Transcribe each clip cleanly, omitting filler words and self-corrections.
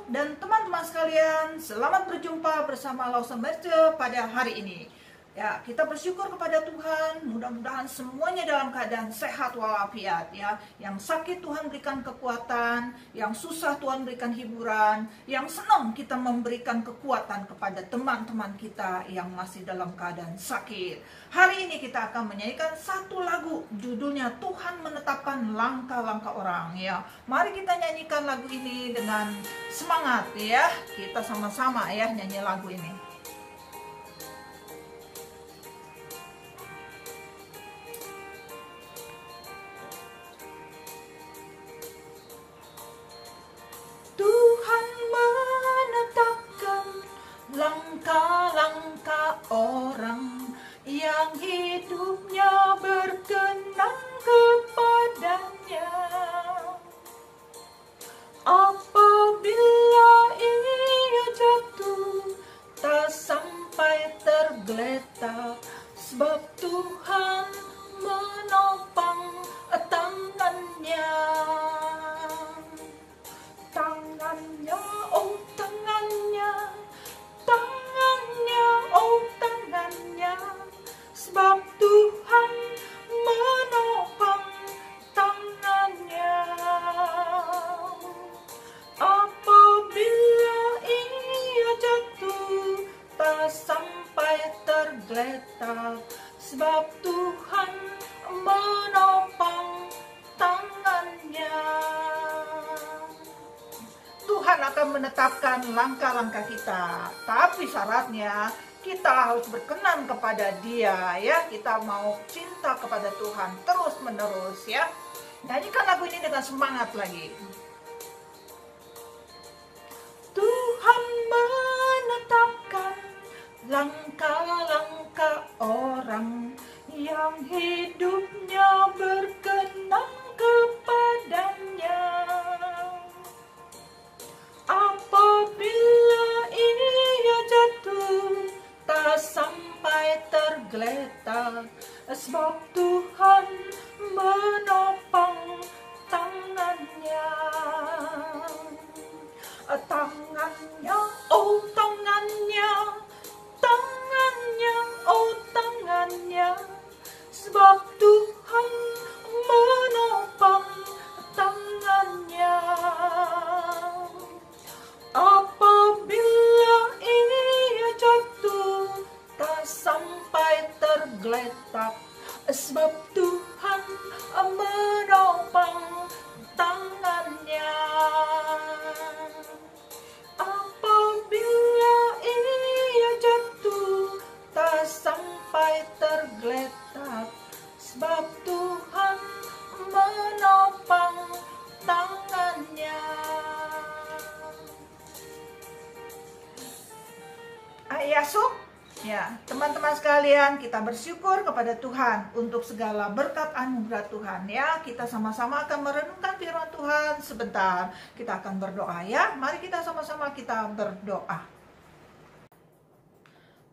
dan teman-teman sekalian, selamat berjumpa bersama Lawson Merce pada hari ini. Ya, kita bersyukur kepada Tuhan, mudah-mudahan semuanya dalam keadaan sehat walafiat ya. Yang sakit Tuhan berikan kekuatan, yang susah Tuhan berikan hiburan, yang senang kita memberikan kekuatan kepada teman-teman kita yang masih dalam keadaan sakit. Hari ini kita akan menyanyikan satu lagu, judulnya Tuhan Menetapkan Langkah-Langkah Orang ya. Mari kita nyanyikan lagu ini dengan semangat ya. Kita sama-sama ya nyanyi lagu ini. Langkah-langkah orang yang hidupnya berkenan kepadanya. Apabila ia jatuh, tak sampai tergeletak, sebab Tuhan menopang tangannya. Tangannya, oh tangannya, tangannya, oh tangannya, sebab Tuhan menopang tangannya. Apabila ia jatuh, tak sampai tergeletak, sebab Tuhan menopang tangannya. Tuhan akan menetapkan langkah-langkah kita, tapi syaratnya kita harus berkenan kepada Dia ya. Kita mau cinta kepada Tuhan terus menerus ya. Nyanyikan lagu ini dengan semangat lagi. Tuhan menetapkan langkah-langkah orang yang hidupnya berkenan kepadanya. Apabila ia jatuh, tak sampai tergeletak, sebab Tuhan menopang tangannya. Tangannya, oh tangannya, tangannya, oh tangannya, sebab Tuhan menopang tangannya. Apabila ia jatuh, tak sampai tergeletak, sebab Tuhan menopang tangannya. Apabila ia jatuh, tak sampai tergeletak, sebab Tuhan menopang tangannya. Yasuk, ya teman-teman sekalian, kita bersyukur kepada Tuhan untuk segala berkat anugerah Tuhan ya. Kita sama-sama akan merenungkan firman Tuhan sebentar. Kita akan berdoa ya. Mari kita sama-sama kita berdoa.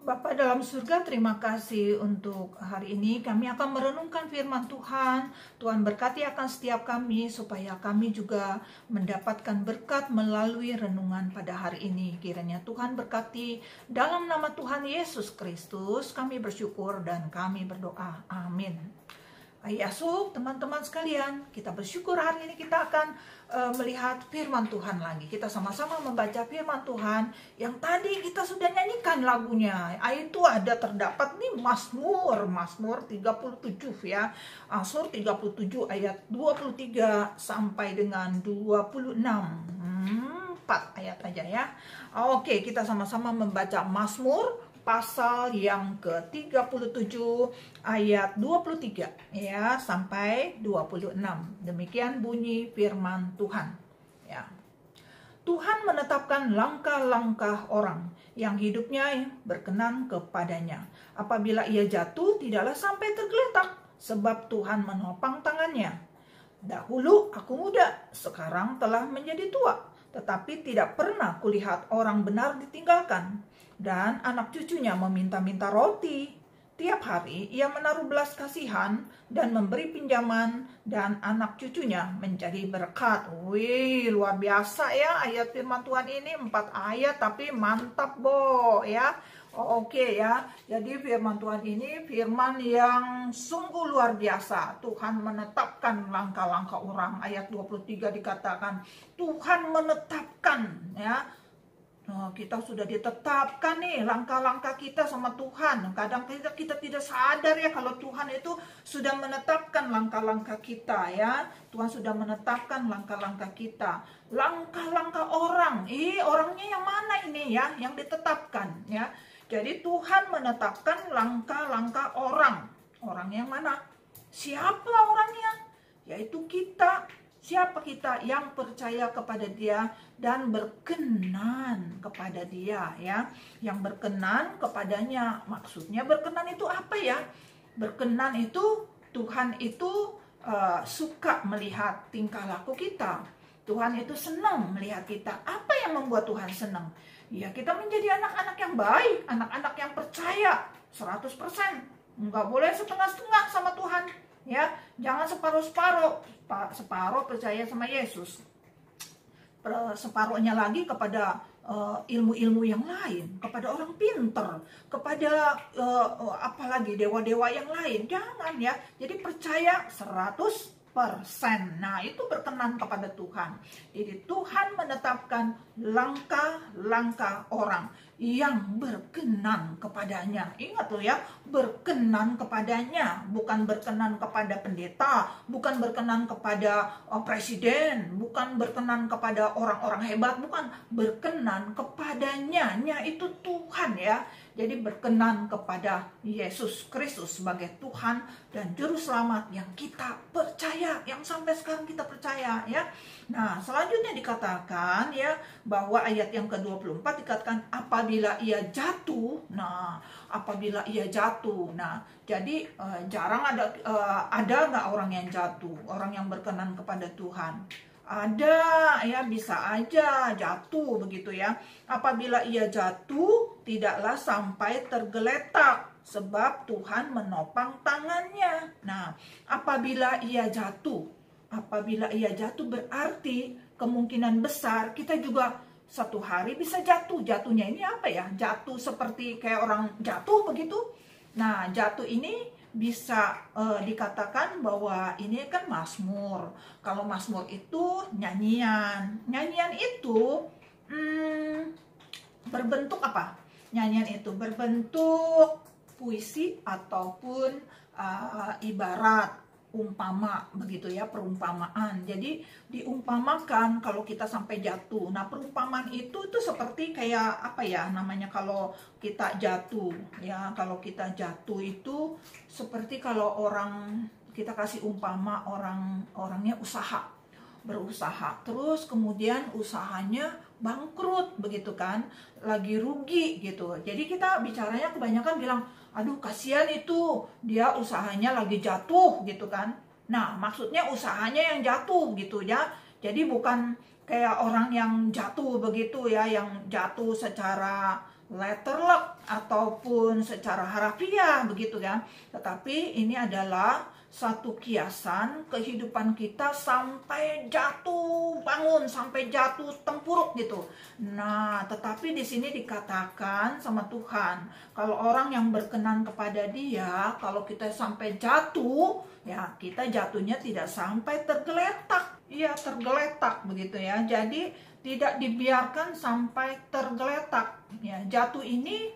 Bapa dalam surga, terima kasih untuk hari ini. Kami akan merenungkan firman Tuhan. Tuhan berkati akan setiap kami supaya kami juga mendapatkan berkat melalui renungan pada hari ini. Kiranya Tuhan berkati dalam nama Tuhan Yesus Kristus. Kami bersyukur dan kami berdoa. Amin. Yasuk, teman-teman sekalian, kita bersyukur hari ini kita akan melihat firman Tuhan lagi. Kita sama-sama membaca firman Tuhan yang tadi kita sudah nyanyikan lagunya. Itu ada terdapat nih Mazmur 37 ya. Mazmur 37 ayat 23 sampai dengan 26. 4 ayat aja ya. Oke, kita sama-sama membaca Mazmur pasal yang ke-37 ayat 23 ya sampai 26. Demikian bunyi firman Tuhan ya. Tuhan menetapkan langkah-langkah orang yang hidupnya berkenan kepadanya. Apabila ia jatuh, tidaklah sampai tergeletak, sebab Tuhan menopang tangannya. Dahulu aku muda, sekarang telah menjadi tua, tetapi tidak pernah kulihat orang benar ditinggalkan, dan anak cucunya meminta-minta roti. Tiap hari ia menaruh belas kasihan dan memberi pinjaman dan anak cucunya menjadi berkat. Wih, luar biasa ya ayat firman Tuhan ini, 4 ayat tapi mantap ya. Oke ya, jadi firman Tuhan ini firman yang sungguh luar biasa. Tuhan menetapkan langkah-langkah orang. Ayat 23 dikatakan, Tuhan menetapkan ya. Kita sudah ditetapkan nih langkah-langkah kita sama Tuhan. Kadang kita tidak sadar ya kalau Tuhan itu sudah menetapkan langkah-langkah kita ya. Tuhan sudah menetapkan langkah-langkah kita. Langkah-langkah orang. Orangnya yang mana ini ya yang ditetapkan ya. Jadi Tuhan menetapkan langkah-langkah orang. Orang yang mana? Siapa orangnya? Yaitu kita. Siapa kita yang percaya kepada Dia dan berkenan kepada Dia ya. Yang berkenan kepadanya. Maksudnya berkenan itu apa ya? Berkenan itu Tuhan itu suka melihat tingkah laku kita. Tuhan itu senang melihat kita. Apa yang membuat Tuhan senang? Ya kita menjadi anak-anak yang baik, anak-anak yang percaya 100%. Nggak boleh setengah-setengah sama Tuhan. Ya, jangan separuh-separuh. Separuh percaya sama Yesus, separuhnya lagi kepada ilmu-ilmu yang lain, kepada orang pinter, kepada apalagi dewa-dewa yang lain. Jangan ya. Jadi percaya 100%. Nah, itu berkenan kepada Tuhan. Jadi Tuhan menetapkan langkah-langkah orang yang berkenan kepadanya. Ingat loh ya, berkenan kepadanya, bukan berkenan kepada pendeta, bukan berkenan kepada presiden, bukan berkenan kepada orang-orang hebat, bukan, berkenan kepadanya. Nya itu Tuhan ya. Jadi berkenan kepada Yesus Kristus sebagai Tuhan dan Juru Selamat yang kita percaya, yang sampai sekarang kita percaya ya. Nah, selanjutnya dikatakan ya bahwa ayat yang ke-24 dikatakan apabila ia jatuh. Nah, apabila ia jatuh. Nah, jadi jarang ada nggak orang yang jatuh, orang yang berkenan kepada Tuhan. Ada ya, bisa aja jatuh begitu ya. Apabila ia jatuh, tidaklah sampai tergeletak sebab Tuhan menopang tangannya. Nah, apabila ia jatuh berarti kemungkinan besar kita juga satu hari bisa jatuh. Jatuhnya ini apa ya? Jatuh seperti kayak orang jatuh begitu. Nah, jatuh ini bisa dikatakan bahwa ini kan mazmur. Kalau mazmur itu nyanyian. Nyanyian itu berbentuk apa? Nyanyian itu berbentuk puisi ataupun ibarat, umpama begitu ya, perumpamaan. Jadi diumpamakan kalau kita sampai jatuh. Nah, perumpamaan itu seperti kayak apa ya namanya, kalau kita jatuh ya, kalau kita jatuh itu seperti kalau orang, kita kasih umpama orangnya berusaha terus kemudian usahanya bangkrut begitu kan, lagi rugi gitu. Jadi kita bicaranya kebanyakan bilang, aduh kasihan itu, dia usahanya lagi jatuh gitu kan. Nah, maksudnya usahanya yang jatuh gitu ya. Jadi bukan kayak orang yang jatuh begitu ya, yang jatuh secara letterlock ataupun secara harafiah begitu ya. Tetapi ini adalah satu kiasan kehidupan kita sampai jatuh bangun, sampai jatuh tempuruk gitu. Nah, tetapi di sini dikatakan sama Tuhan, kalau orang yang berkenan kepada Dia, kalau kita sampai jatuh, ya kita jatuhnya tidak sampai tergeletak. Iya, tergeletak begitu ya. Jadi tidak dibiarkan sampai tergeletak. Ya, jatuh ini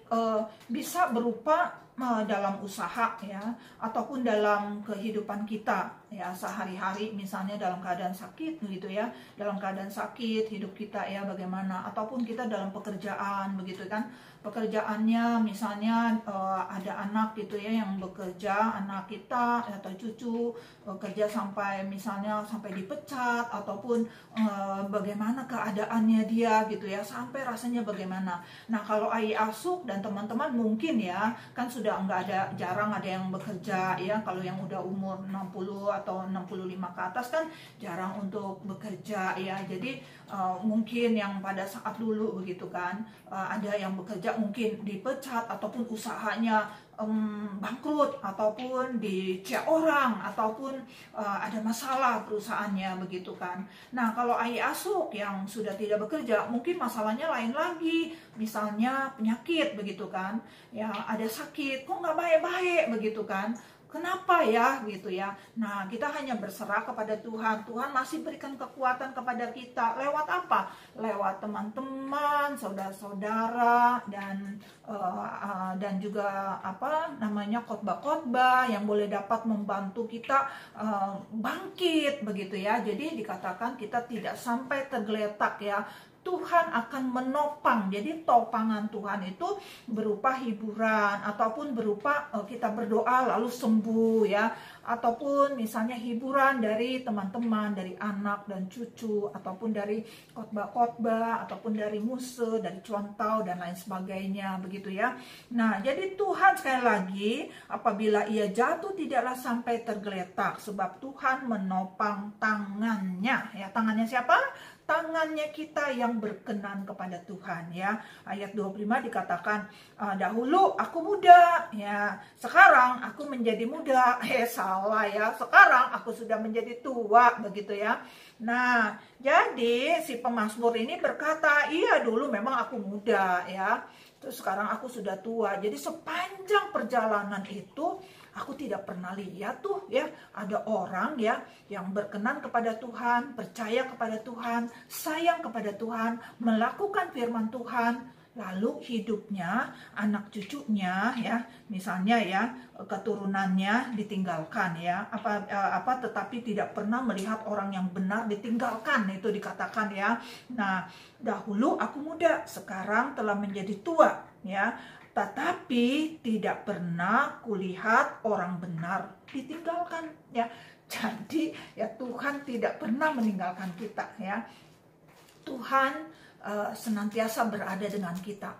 bisa berupa dalam usaha ya, ataupun dalam kehidupan kita ya sehari-hari, misalnya dalam keadaan sakit gitu ya, dalam keadaan sakit hidup kita ya bagaimana, ataupun kita dalam pekerjaan begitu kan, pekerjaannya misalnya ada anak gitu ya yang bekerja, anak kita atau cucu kerja sampai misalnya sampai dipecat, ataupun bagaimana keadaannya dia gitu ya, sampai rasanya bagaimana. Nah, kalau Ai Asuk dan teman-teman mungkin ya kan sudah nggak ada, jarang ada yang bekerja ya, kalau yang udah umur 60 atau 65 ke atas kan jarang untuk bekerja ya. Jadi mungkin yang pada saat dulu begitu kan, ada yang bekerja mungkin dipecat ataupun usahanya bangkrut ataupun dicek orang ataupun ada masalah perusahaannya begitu kan. Nah, kalau ai asuh yang sudah tidak bekerja mungkin masalahnya lain lagi, misalnya penyakit begitu kan, ya ada sakit kok nggak baik-baik begitu kan. Kenapa ya gitu ya. Nah, kita hanya berserah kepada Tuhan. Tuhan masih berikan kekuatan kepada kita. Lewat apa? Lewat teman-teman, saudara-saudara, dan juga khotbah-khotbah yang boleh dapat membantu kita bangkit begitu ya. Jadi dikatakan kita tidak sampai tergeletak ya. Tuhan akan menopang. Jadi topangan Tuhan itu berupa hiburan ataupun berupa kita berdoa lalu sembuh ya, ataupun misalnya hiburan dari teman-teman, dari anak dan cucu, ataupun dari khotbah-khotbah, ataupun dari muse, dari cuantau dan lain sebagainya begitu ya. Nah, jadi Tuhan sekali lagi apabila ia jatuh tidaklah sampai tergeletak sebab Tuhan menopang tangannya ya. Tangannya siapa? Tangannya kita yang berkenan kepada Tuhan ya. Ayat 25 dikatakan dahulu aku muda ya, sekarang aku menjadi muda. Salah ya, sekarang aku sudah menjadi tua begitu ya. Nah, jadi si pemazmur ini berkata, iya dulu memang aku muda ya, terus sekarang aku sudah tua. Jadi sepanjang perjalanan itu aku tidak pernah lihat tuh ya ada orang ya yang berkenan kepada Tuhan, percaya kepada Tuhan, sayang kepada Tuhan, melakukan firman Tuhan, lalu hidupnya, anak cucunya ya, misalnya ya keturunannya ditinggalkan ya, tetapi tidak pernah melihat orang yang benar ditinggalkan, itu dikatakan ya. Nah, dahulu aku muda, sekarang telah menjadi tua ya, tetapi tidak pernah kulihat orang benar ditinggalkan ya. Jadi ya Tuhan tidak pernah meninggalkan kita ya. Tuhan senantiasa berada dengan kita.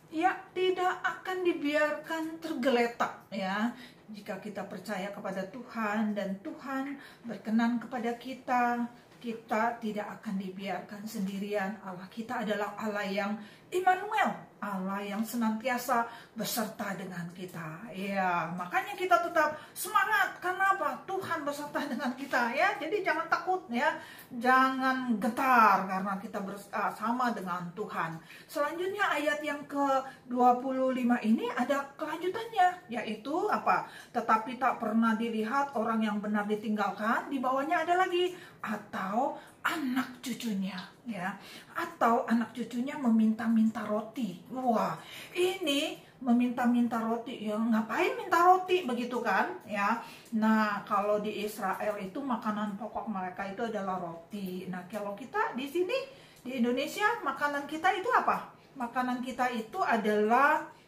Ya, tidak akan dibiarkan tergeletak ya. Jika kita percaya kepada Tuhan dan Tuhan berkenan kepada kita, kita tidak akan dibiarkan sendirian. Allah kita adalah Allah yang Immanuel, Allah yang senantiasa beserta dengan kita. Ya, makanya kita tetap semangat. Karena apa? Tuhan beserta dengan kita ya. Jadi jangan takut ya. Jangan getar karena kita bersama dengan Tuhan. Selanjutnya ayat yang ke-25 ini ada kelanjutannya, yaitu apa? Tetapi tak pernah dilihat orang yang benar ditinggalkan. Di bawahnya ada lagi, atau anak cucunya ya, atau anak cucunya meminta-minta roti. Wah, ini meminta-minta roti ya, ngapain minta roti begitu kan ya. Nah, kalau di Israel itu makanan pokok mereka itu adalah roti. Nah, kalau kita di sini di Indonesia makanan kita itu apa? Makanan kita itu adalah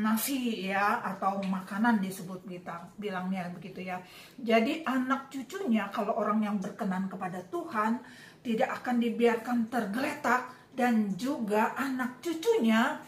nasi ya, atau makanan disebut kita bilangnya begitu ya. Jadi anak cucunya kalau orang yang berkenan kepada Tuhan tidak akan dibiarkan tergeletak, dan juga anak cucunya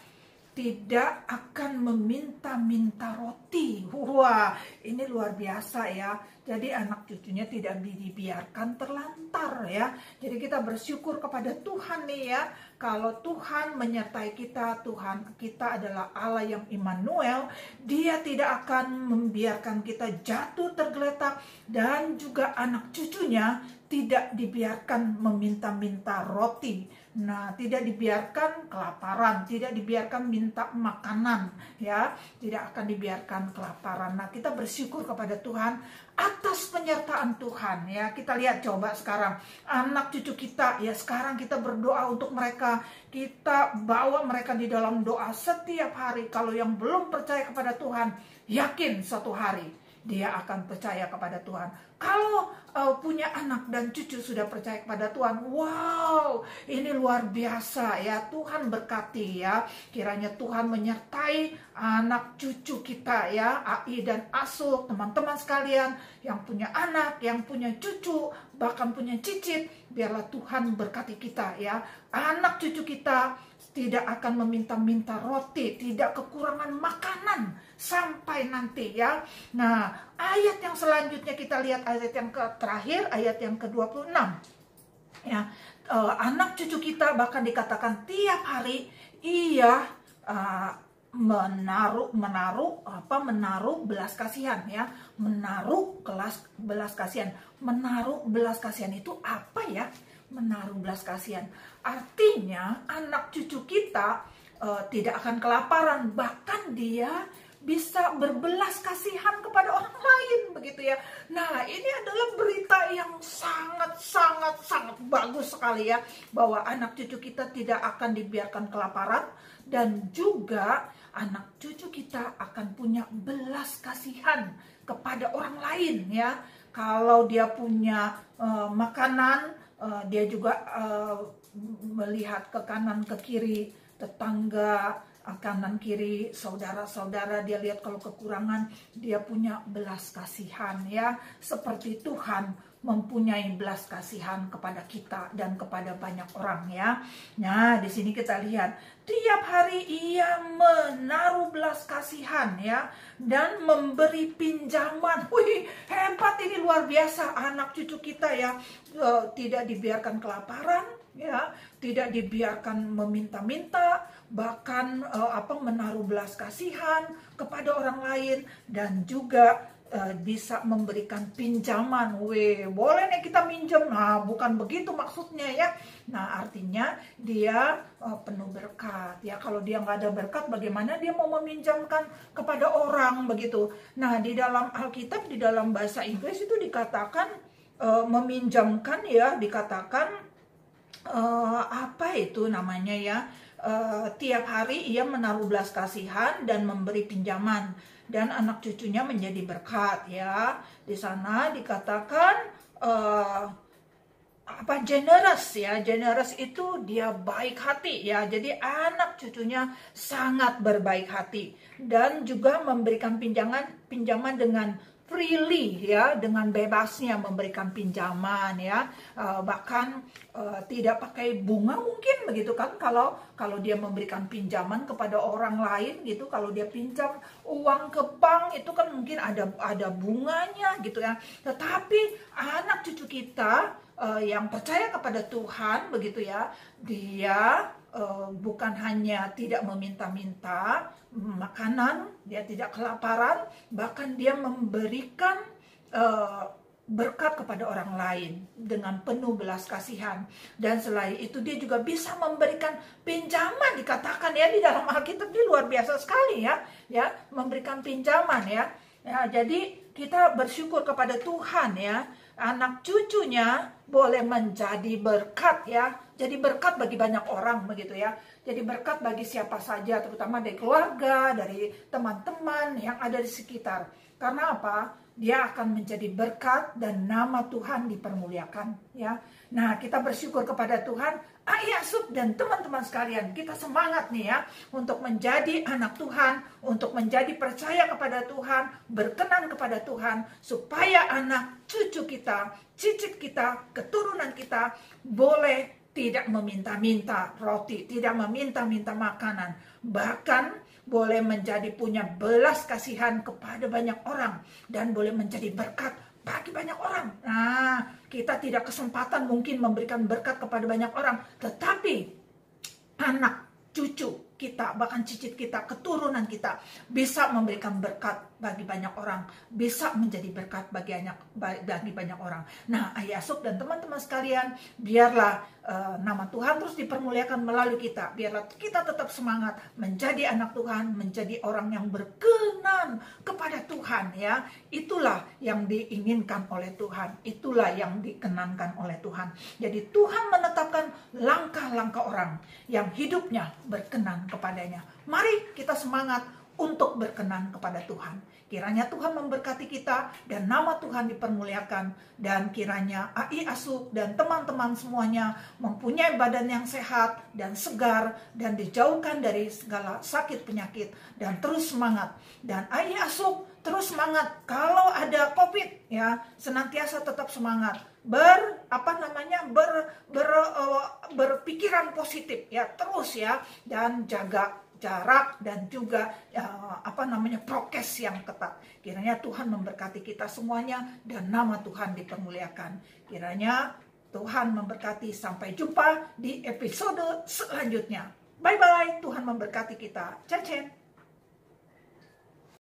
tidak akan meminta-minta roti. Wah, ini luar biasa ya. Jadi anak cucunya tidak dibiarkan terlantar ya. Jadi kita bersyukur kepada Tuhan nih ya. Kalau Tuhan menyertai kita, Tuhan kita adalah Allah yang Immanuel. Dia tidak akan membiarkan kita jatuh tergeletak, dan juga anak cucunya tidak dibiarkan meminta-minta roti. Nah, tidak dibiarkan kelaparan, tidak dibiarkan minta makanan ya, tidak akan dibiarkan kelaparan. Nah, kita bersyukur kepada Tuhan atas penyertaan Tuhan ya. Kita lihat coba sekarang anak cucu kita ya, sekarang kita berdoa untuk mereka. Kita bawa mereka di dalam doa setiap hari. Kalau yang belum percaya kepada Tuhan, yakin suatu hari dia akan percaya kepada Tuhan. Kalau punya anak dan cucu sudah percaya kepada Tuhan, wow, ini luar biasa ya. Tuhan berkati ya. Kiranya Tuhan menyertai anak cucu kita ya, Ai dan Asuh, teman-teman sekalian yang punya anak, yang punya cucu, bahkan punya cicit. Biarlah Tuhan berkati kita ya. Anak cucu kita tidak akan meminta-minta roti, tidak kekurangan makanan sampai nanti ya. Nah, ayat yang selanjutnya kita lihat ayat yang terakhir, ayat yang ke-26. Ya, anak cucu kita bahkan dikatakan tiap hari ia menaruh belas kasihan, ya, menaruh belas kasihan. Menaruh belas kasihan itu apa ya? Menaruh belas kasihan artinya anak cucu kita tidak akan kelaparan, bahkan dia bisa berbelas kasihan kepada orang lain, begitu ya. Nah, ini adalah berita yang sangat bagus sekali ya, bahwa anak cucu kita tidak akan dibiarkan kelaparan, dan juga anak cucu kita akan punya belas kasihan kepada orang lain ya. Kalau dia punya makanan, dia juga melihat ke kanan ke kiri tetangga, kanan kiri saudara-saudara, dia lihat kalau kekurangan, dia punya belas kasihan ya, seperti Tuhan mempunyai belas kasihan kepada kita dan kepada banyak orang ya. Nah, di sini kita lihat tiap hari ia menaruh belas kasihan ya, dan memberi pinjaman. Wih, hebat, ini luar biasa anak cucu kita ya. Tidak dibiarkan kelaparan ya, tidak dibiarkan meminta-minta, bahkan menaruh belas kasihan kepada orang lain, dan juga bisa memberikan pinjaman. Boleh nih kita minjem. Nah, bukan begitu maksudnya ya. Nah, artinya dia penuh berkat ya. Kalau dia nggak ada berkat, bagaimana dia mau meminjamkan kepada orang, begitu. Nah, di dalam Alkitab, di dalam bahasa Inggris itu dikatakan meminjamkan ya, dikatakan apa itu namanya ya, tiap hari ia menaruh belas kasihan dan memberi pinjaman, dan anak cucunya menjadi berkat ya. Di sana dikatakan generous ya. Generous itu dia baik hati ya. Jadi anak cucunya sangat berbaik hati, dan juga memberikan pinjaman dengan freely ya, dengan bebasnya memberikan pinjaman ya. Bahkan tidak pakai bunga mungkin, begitu kan. Kalau dia memberikan pinjaman kepada orang lain gitu, kalau dia pinjam uang ke bank itu kan mungkin ada bunganya gitu ya. Tetapi anak cucu kita yang percaya kepada Tuhan, begitu ya, dia bukan hanya tidak meminta-minta makanan, dia tidak kelaparan, bahkan dia memberikan berkat kepada orang lain dengan penuh belas kasihan. Dan selain itu dia juga bisa memberikan pinjaman, dikatakan ya di dalam Alkitab. Ini luar biasa sekali ya, memberikan pinjaman ya. Jadi kita bersyukur kepada Tuhan ya, anak cucunya boleh menjadi berkat ya. Jadi berkat bagi banyak orang, begitu ya. Jadi berkat bagi siapa saja, terutama dari keluarga, dari teman-teman yang ada di sekitar. Karena apa? Dia akan menjadi berkat dan nama Tuhan dipermuliakan ya. Nah, kita bersyukur kepada Tuhan. Ayo Asup dan teman-teman sekalian, kita semangat nih ya untuk menjadi anak Tuhan, untuk menjadi percaya kepada Tuhan, berkenan kepada Tuhan, supaya anak cucu kita, cicit kita, keturunan kita boleh tidak meminta-minta roti, tidak meminta-minta makanan, bahkan boleh menjadi punya belas kasihan kepada banyak orang, dan boleh menjadi berkat bagi banyak orang. Nah, kita tidak kesempatan mungkin memberikan berkat kepada banyak orang, tetapi anak cucu kita, bahkan cicit kita, keturunan kita bisa memberikan berkat bagi banyak orang, bisa menjadi berkat bagi banyak orang. Nah, Ayah Asup dan teman-teman sekalian, biarlah nama Tuhan terus dipermuliakan melalui kita. Biarlah kita tetap semangat menjadi anak Tuhan, menjadi orang yang berkenan kepada Tuhan ya. Itulah yang diinginkan oleh Tuhan, itulah yang dikenankan oleh Tuhan. Jadi Tuhan menetapkan langkah-langkah orang yang hidupnya berkenan kepadanya. Mari kita semangat untuk berkenan kepada Tuhan. Kiranya Tuhan memberkati kita dan nama Tuhan dipermuliakan, dan kiranya AI Asup dan teman-teman semuanya mempunyai badan yang sehat dan segar, dan dijauhkan dari segala sakit penyakit, dan terus semangat. Dan AI Asup terus semangat kalau ada COVID ya, senantiasa tetap semangat. Berpikiran positif ya, terus ya, dan jaga jarak dan juga prokes yang ketat. Kiranya Tuhan memberkati kita semuanya dan nama Tuhan dipermuliakan. Kiranya Tuhan memberkati. Sampai jumpa di episode selanjutnya. Bye-bye. Tuhan memberkati kita. Cen-cen.